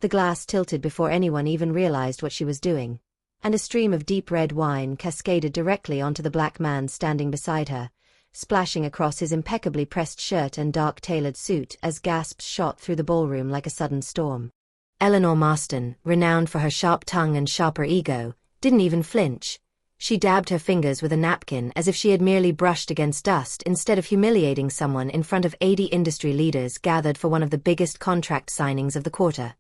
The glass tilted before anyone even realized what she was doing, and a stream of deep red wine cascaded directly onto the black man standing beside her, splashing across his impeccably pressed shirt and dark-tailored suit as gasps shot through the ballroom like a sudden storm. Eleanor Marston, renowned for her sharp tongue and sharper ego, didn't even flinch. She dabbed her fingers with a napkin as if she had merely brushed against dust instead of humiliating someone in front of 80 industry leaders gathered for one of the biggest contract signings of the quarter.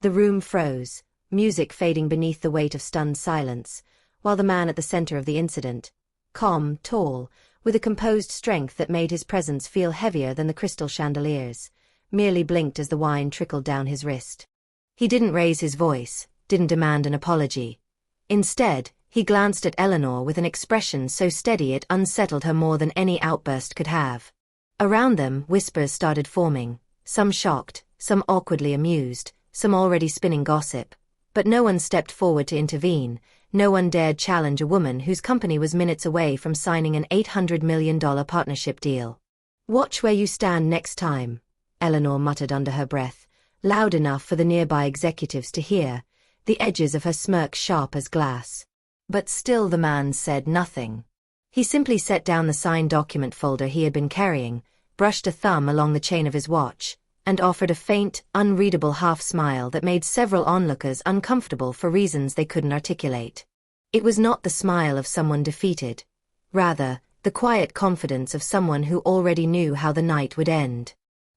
The room froze, music fading beneath the weight of stunned silence, while the man at the center of the incident, calm, tall, with a composed strength that made his presence feel heavier than the crystal chandeliers, merely blinked as the wine trickled down his wrist. He didn't raise his voice, didn't demand an apology. Instead, he glanced at Eleanor with an expression so steady it unsettled her more than any outburst could have. Around them, whispers started forming, some shocked, some awkwardly amused, some already spinning gossip. But no one stepped forward to intervene, no one dared challenge a woman whose company was minutes away from signing an $800 million partnership deal. "Watch where you stand next time," Eleanor muttered under her breath, loud enough for the nearby executives to hear, the edges of her smirk sharp as glass. But still the man said nothing. He simply set down the signed document folder he had been carrying, brushed a thumb along the chain of his watch, and offered a faint, unreadable half-smile that made several onlookers uncomfortable for reasons they couldn't articulate. It was not the smile of someone defeated. Rather, the quiet confidence of someone who already knew how the night would end.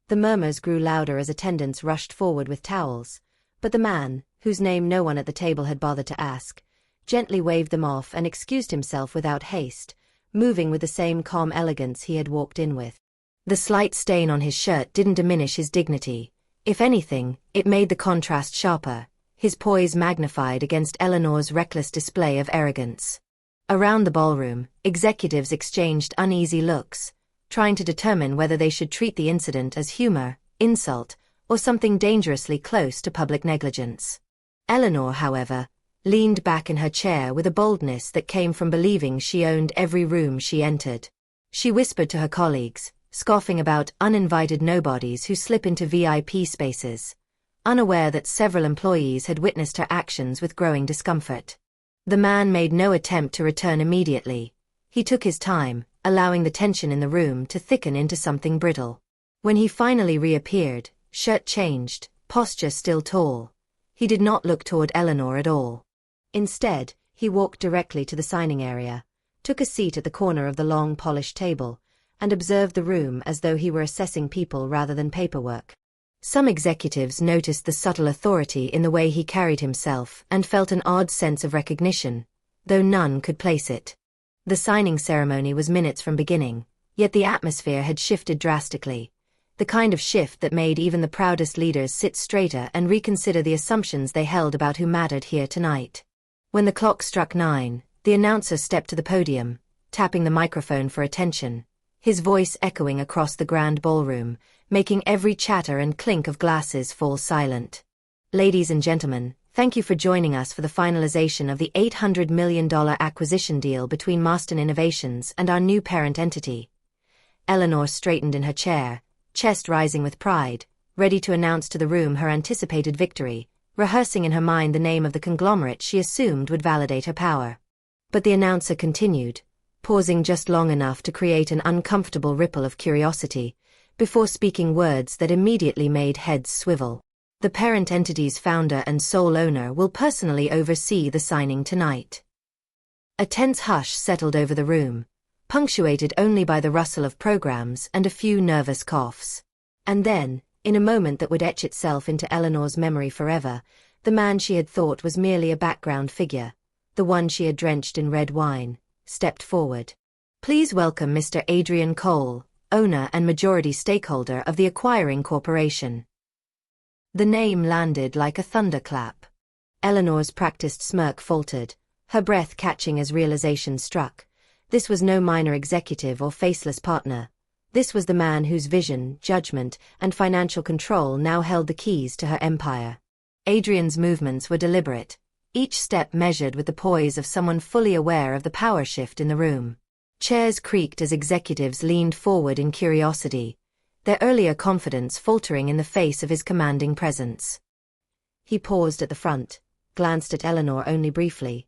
The murmurs grew louder as attendants rushed forward with towels, but the man, whose name no one at the table had bothered to ask, gently waved them off and excused himself without haste, moving with the same calm elegance he had walked in with. The slight stain on his shirt didn't diminish his dignity. If anything, it made the contrast sharper, his poise magnified against Eleanor's reckless display of arrogance. Around the ballroom, executives exchanged uneasy looks, trying to determine whether they should treat the incident as humor, insult, or something dangerously close to public negligence. Eleanor, however, leaned back in her chair with a boldness that came from believing she owned every room she entered. She whispered to her colleagues, scoffing about uninvited nobodies who slip into VIP spaces, unaware that several employees had witnessed her actions with growing discomfort. The man made no attempt to return immediately. He took his time, allowing the tension in the room to thicken into something brittle. When he finally reappeared, shirt changed, posture still tall, he did not look toward Eleanor at all. Instead, he walked directly to the signing area, took a seat at the corner of the long polished table, and observed the room as though he were assessing people rather than paperwork. Some executives noticed the subtle authority in the way he carried himself and felt an odd sense of recognition, though none could place it. The signing ceremony was minutes from beginning, yet the atmosphere had shifted drastically, the kind of shift that made even the proudest leaders sit straighter and reconsider the assumptions they held about who mattered here tonight. When the clock struck 9, the announcer stepped to the podium, tapping the microphone for attention, his voice echoing across the grand ballroom, making every chatter and clink of glasses fall silent. "Ladies and gentlemen, thank you for joining us for the finalization of the $800 million acquisition deal between Marston Innovations and our new parent entity." Eleanor straightened in her chair, chest rising with pride, ready to announce to the room her anticipated victory, rehearsing in her mind the name of the conglomerate she assumed would validate her power. But the announcer continued, pausing just long enough to create an uncomfortable ripple of curiosity, before speaking words that immediately made heads swivel. "The parent entity's founder and sole owner will personally oversee the signing tonight." A tense hush settled over the room, punctuated only by the rustle of programs and a few nervous coughs. And then, in a moment that would etch itself into Eleanor's memory forever, the man she had thought was merely a background figure, the one she had drenched in red wine, stepped forward. "Please welcome Mr. Adrian Cole, owner and majority stakeholder of the acquiring corporation." The name landed like a thunderclap. Eleanor's practiced smirk faltered, her breath catching as realization struck. This was no minor executive or faceless partner. This was the man whose vision, judgment, and financial control now held the keys to her empire. Adrian's movements were deliberate, each step measured with the poise of someone fully aware of the power shift in the room. Chairs creaked as executives leaned forward in curiosity, their earlier confidence faltering in the face of his commanding presence. He paused at the front, glanced at Eleanor only briefly,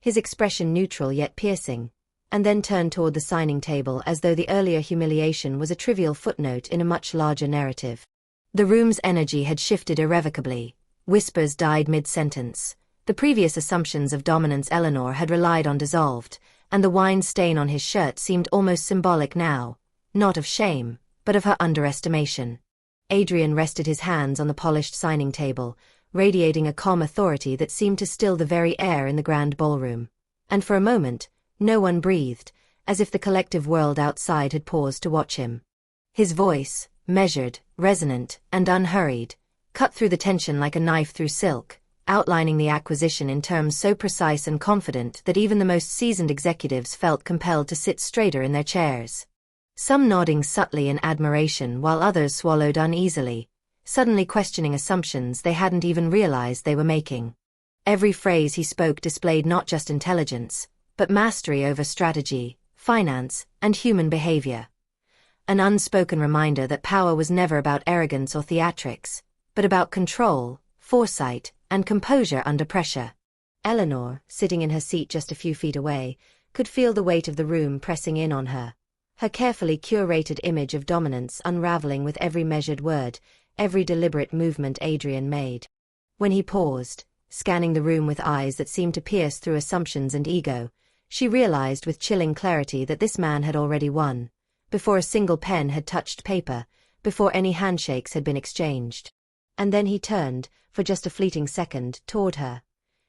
his expression neutral yet piercing, and then turned toward the signing table as though the earlier humiliation was a trivial footnote in a much larger narrative. The room's energy had shifted irrevocably. Whispers died mid-sentence. The previous assumptions of dominance Eleanor had relied on dissolved, and the wine stain on his shirt seemed almost symbolic now, not of shame, but of her underestimation. Adrian rested his hands on the polished signing table, radiating a calm authority that seemed to still the very air in the grand ballroom. And for a moment, no one breathed, as if the collective world outside had paused to watch him. His voice, measured, resonant, and unhurried, cut through the tension like a knife through silk, outlining the acquisition in terms so precise and confident that even the most seasoned executives felt compelled to sit straighter in their chairs. Some nodding subtly in admiration while others swallowed uneasily, suddenly questioning assumptions they hadn't even realized they were making. Every phrase he spoke displayed not just intelligence, but mastery over strategy, finance, and human behavior. An unspoken reminder that power was never about arrogance or theatrics, but about control, foresight, and composure under pressure. Eleanor, sitting in her seat just a few feet away, could feel the weight of the room pressing in on her, her carefully curated image of dominance unraveling with every measured word, every deliberate movement Adrian made. When he paused, scanning the room with eyes that seemed to pierce through assumptions and ego, she realized with chilling clarity that this man had already won, before a single pen had touched paper, before any handshakes had been exchanged. And then he turned, for just a fleeting second, toward her.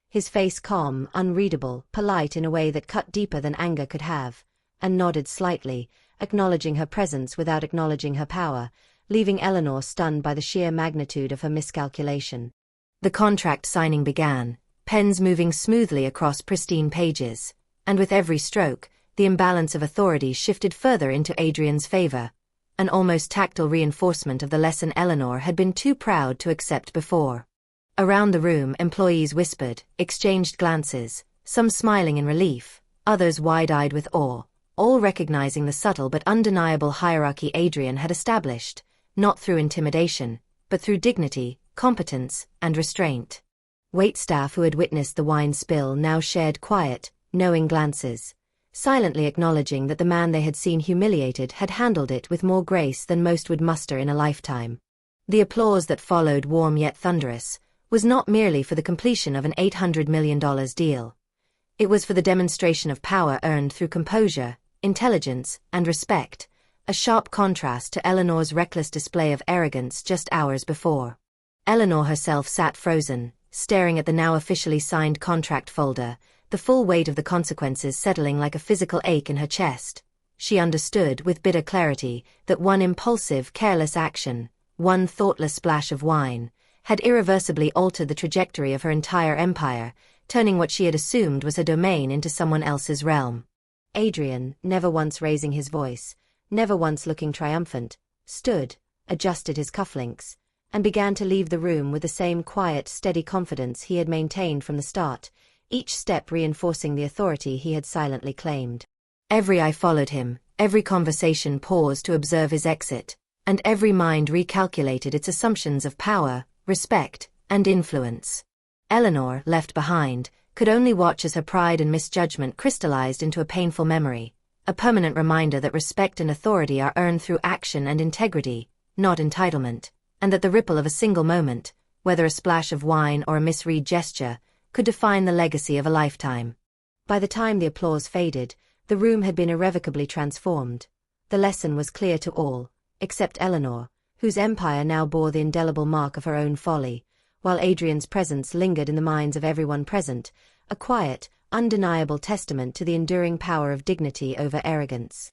His face calm, unreadable, polite in a way that cut deeper than anger could have, and nodded slightly, acknowledging her presence without acknowledging her power, leaving Eleanor stunned by the sheer magnitude of her miscalculation. The contract signing began, pens moving smoothly across pristine pages, and with every stroke, the imbalance of authority shifted further into Adrian's favor, an almost tactile reinforcement of the lesson Eleanor had been too proud to accept before. Around the room, employees whispered, exchanged glances, some smiling in relief, others wide-eyed with awe, all recognizing the subtle but undeniable hierarchy Adrian had established, not through intimidation, but through dignity, competence, and restraint. Waitstaff who had witnessed the wine spill now shared quiet, knowing glances, silently acknowledging that the man they had seen humiliated had handled it with more grace than most would muster in a lifetime. The applause that followed, warm yet thunderous, was not merely for the completion of an $800 million deal. It was for the demonstration of power earned through composure, intelligence, and respect, a sharp contrast to Eleanor's reckless display of arrogance just hours before. Eleanor herself sat frozen, staring at the now officially signed contract folder, the full weight of the consequences settling like a physical ache in her chest. She understood with bitter clarity that one impulsive, careless action, one thoughtless splash of wine, had irreversibly altered the trajectory of her entire empire, turning what she had assumed was her domain into someone else's realm. Adrian, never once raising his voice, never once looking triumphant, stood, adjusted his cufflinks, and began to leave the room with the same quiet, steady confidence he had maintained from the start, each step reinforcing the authority he had silently claimed. Every eye followed him, every conversation paused to observe his exit, and every mind recalculated its assumptions of power, respect, and influence. Eleanor, left behind, could only watch as her pride and misjudgment crystallized into a painful memory, a permanent reminder that respect and authority are earned through action and integrity, not entitlement, and that the ripple of a single moment, whether a splash of wine or a misread gesture, could define the legacy of a lifetime. By the time the applause faded, the room had been irrevocably transformed. The lesson was clear to all, except Eleanor, whose empire now bore the indelible mark of her own folly, while Adrian's presence lingered in the minds of everyone present, a quiet, undeniable testament to the enduring power of dignity over arrogance.